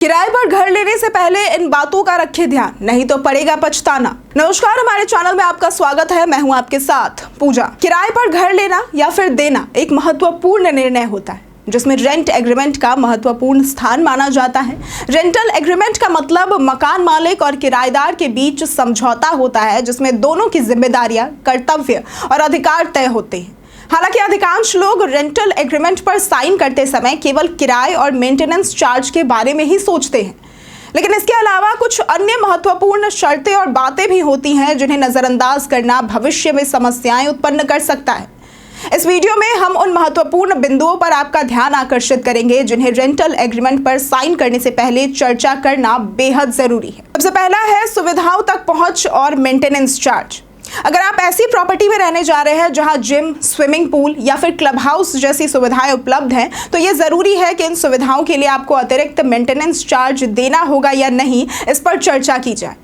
किराए पर घर लेने से पहले इन बातों का रखें ध्यान, नहीं तो पड़ेगा पछताना। नमस्कार, हमारे चैनल में आपका स्वागत है। मैं हूं आपके साथ पूजा। किराए पर घर लेना या फिर देना एक महत्वपूर्ण निर्णय होता है जिसमें रेंट एग्रीमेंट का महत्वपूर्ण स्थान माना जाता है। रेंटल एग्रीमेंट का मतलब मकान मालिक और किराएदार के बीच समझौता होता है जिसमें दोनों की जिम्मेदारियां, कर्तव्य और अधिकार तय होते हैं। हालांकि अधिकांश लोग रेंटल एग्रीमेंट पर साइन करते समय केवल किराए और मेंटेनेंस चार्ज के बारे में ही सोचते हैं, लेकिन इसके अलावा कुछ अन्य महत्वपूर्ण शर्तें और बातें भी होती हैं जिन्हें नजरअंदाज करना भविष्य में समस्याएं उत्पन्न कर सकता है। इस वीडियो में हम उन महत्वपूर्ण बिंदुओं पर आपका ध्यान आकर्षित करेंगे जिन्हें रेंटल एग्रीमेंट पर साइन करने से पहले चर्चा करना बेहद जरूरी है। सबसे पहला है सुविधाओं तक पहुंच और मेंटेनेंस चार्ज। अगर आप ऐसी प्रॉपर्टी में रहने जा रहे हैं जहां जिम, स्विमिंग पूल या फिर क्लब हाउस जैसी सुविधाएं उपलब्ध हैं, तो ये जरूरी है कि इन सुविधाओं के लिए आपको अतिरिक्त मेंटेनेंस चार्ज देना होगा या नहीं, इस पर चर्चा की जाए।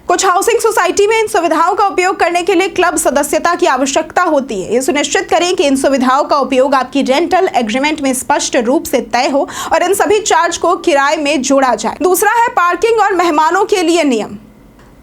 कुछ हाउसिंग सोसाइटी में इन सुविधाओं का उपयोग करने के लिए क्लब सदस्यता की आवश्यकता होती है। ये सुनिश्चित करें कि इन सुविधाओं का उपयोग आपकी रेंटल एग्रीमेंट में स्पष्ट रूप से तय हो और इन सभी चार्ज को किराए में जोड़ा जाए। दूसरा है पार्किंग और मेहमानों के लिए नियम।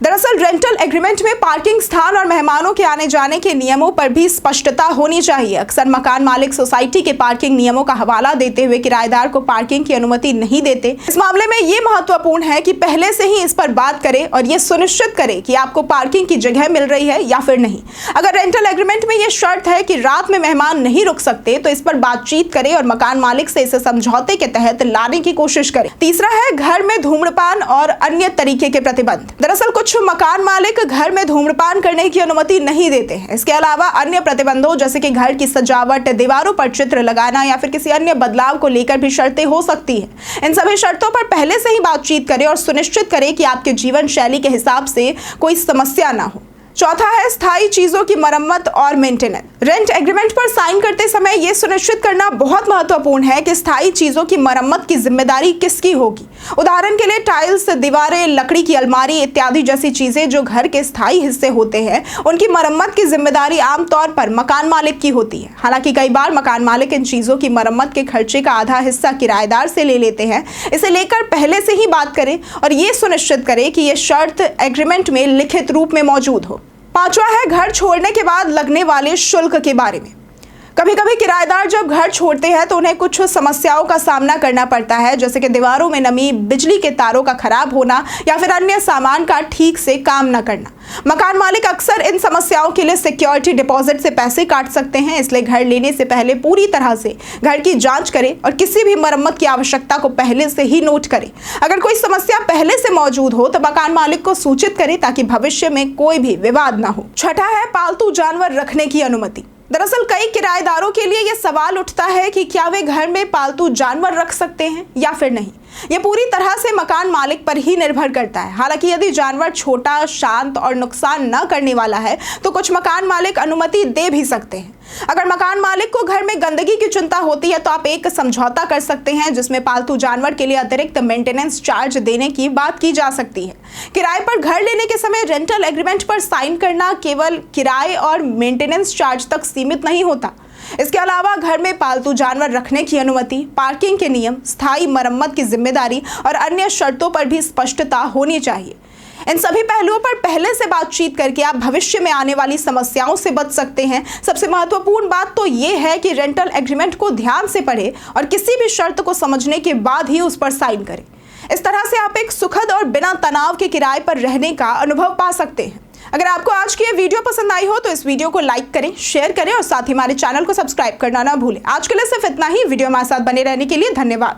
दरअसल रेंटल एग्रीमेंट में पार्किंग स्थान और मेहमानों के आने जाने के नियमों पर भी स्पष्टता होनी चाहिए। अक्सर मकान मालिक सोसाइटी के पार्किंग नियमों का हवाला देते हुए किराएदार को पार्किंग की अनुमति नहीं देते। इस मामले में ये महत्वपूर्ण है कि पहले से ही इस पर बात करें और ये सुनिश्चित करें कि आपको पार्किंग की जगह मिल रही है या फिर नहीं। अगर रेंटल एग्रीमेंट में ये शर्त है कि रात में मेहमान नहीं रुक सकते, तो इस पर बातचीत करें और मकान मालिक से इसे समझौते के तहत लाने की कोशिश करें। तीसरा है घर में धूम्रपान और अन्य तरीके के प्रतिबंध। दरअसल कुछ मकान मालिक घर में धूम्रपान करने की अनुमति नहीं देते हैं। इसके अलावा अन्य प्रतिबंधों जैसे कि घर की सजावट, दीवारों पर चित्र लगाना या फिर किसी अन्य बदलाव को लेकर भी शर्तें हो सकती हैं। इन सभी शर्तों पर पहले से ही बातचीत करें और सुनिश्चित करें कि आपके जीवन शैली के हिसाब से कोई समस्या ना हो। चौथा है स्थायी चीजों की मरम्मत और मेंटेनेंस। रेंट एग्रीमेंट पर साइन करते समय यह सुनिश्चित करना बहुत महत्वपूर्ण है कि स्थायी चीजों की मरम्मत की जिम्मेदारी किसकी होगी। उदाहरण के लिए टाइल्स, दीवारें, लकड़ी की अलमारी इत्यादि जैसी चीजें जो घर के स्थायी हिस्से होते हैं, उनकी मरम्मत की जिम्मेदारी आमतौर पर मकान मालिक की होती है। हालांकि कई बार मकान मालिक इन चीजों की मरम्मत के खर्चे का आधा हिस्सा किराएदार से ले लेते हैं। इसे लेकर पहले से ही बात करें और ये सुनिश्चित करें कि यह शर्त एग्रीमेंट में लिखित रूप में मौजूद हो। पांचवा है घर छोड़ने के बाद लगने वाले शुल्क के बारे में। कभी कभी किराएदार जब घर छोड़ते हैं तो उन्हें कुछ समस्याओं का सामना करना पड़ता है, जैसे कि दीवारों में नमी, बिजली के तारों का खराब होना या फिर अन्य सामान का ठीक से काम न करना। मकान मालिक अक्सर इन समस्याओं के लिए सिक्योरिटी डिपॉजिट से पैसे काट सकते हैं। इसलिए घर लेने से पहले पूरी तरह से घर की जांच करें और किसी भी मरम्मत की आवश्यकता को पहले से ही नोट करें। अगर कोई समस्या पहले से मौजूद हो तो मकान मालिक को सूचित करें ताकि भविष्य में कोई भी विवाद ना हो। छठा है पालतू जानवर रखने की अनुमति। दरअसल कई किराएदारों के लिए यह सवाल उठता है कि क्या वे घर में पालतू जानवर रख सकते हैं या फिर नहीं। यह पूरी तरह से मकान मालिक पर ही निर्भर करता है। हालांकि यदि जानवर छोटा, शांत और नुकसान न करने वाला है तो कुछ मकान मालिक अनुमति दे भी सकते हैं। अगर मकान मालिक को घर में गंदगी की चिंता होती है तो आप एक समझौता कर सकते हैं जिसमें पालतू जानवर के लिए अतिरिक्त मेंटेनेंस चार्ज देने की बात की जा सकती है। किराए पर घर लेने के समय रेंटल एग्रीमेंट पर साइन करना केवल किराए और मेंटेनेंस चार्ज तक सीमित नहीं होता। इसके अलावा घर में पालतू जानवर रखने की अनुमति, पार्किंग के नियम, स्थायी मरम्मत की जिम्मेदारी और अन्य शर्तों पर भी स्पष्टता होनी चाहिए। इन सभी पहलुओं पर पहले से बातचीत करके आप भविष्य में आने वाली समस्याओं से बच सकते हैं। सबसे महत्वपूर्ण बात तो ये है कि रेंटल एग्रीमेंट को ध्यान से पढ़ें और किसी भी शर्त को समझने के बाद ही उस पर साइन करें। इस तरह से आप एक सुखद और बिना तनाव के किराए पर रहने का अनुभव पा सकते हैं। अगर आपको आज की ये वीडियो पसंद आई हो तो इस वीडियो को लाइक करें, शेयर करें और साथ ही हमारे चैनल को सब्सक्राइब करना ना भूलें। आज के लिए सिर्फ इतना ही। वीडियो हमारे साथ बने रहने के लिए धन्यवाद।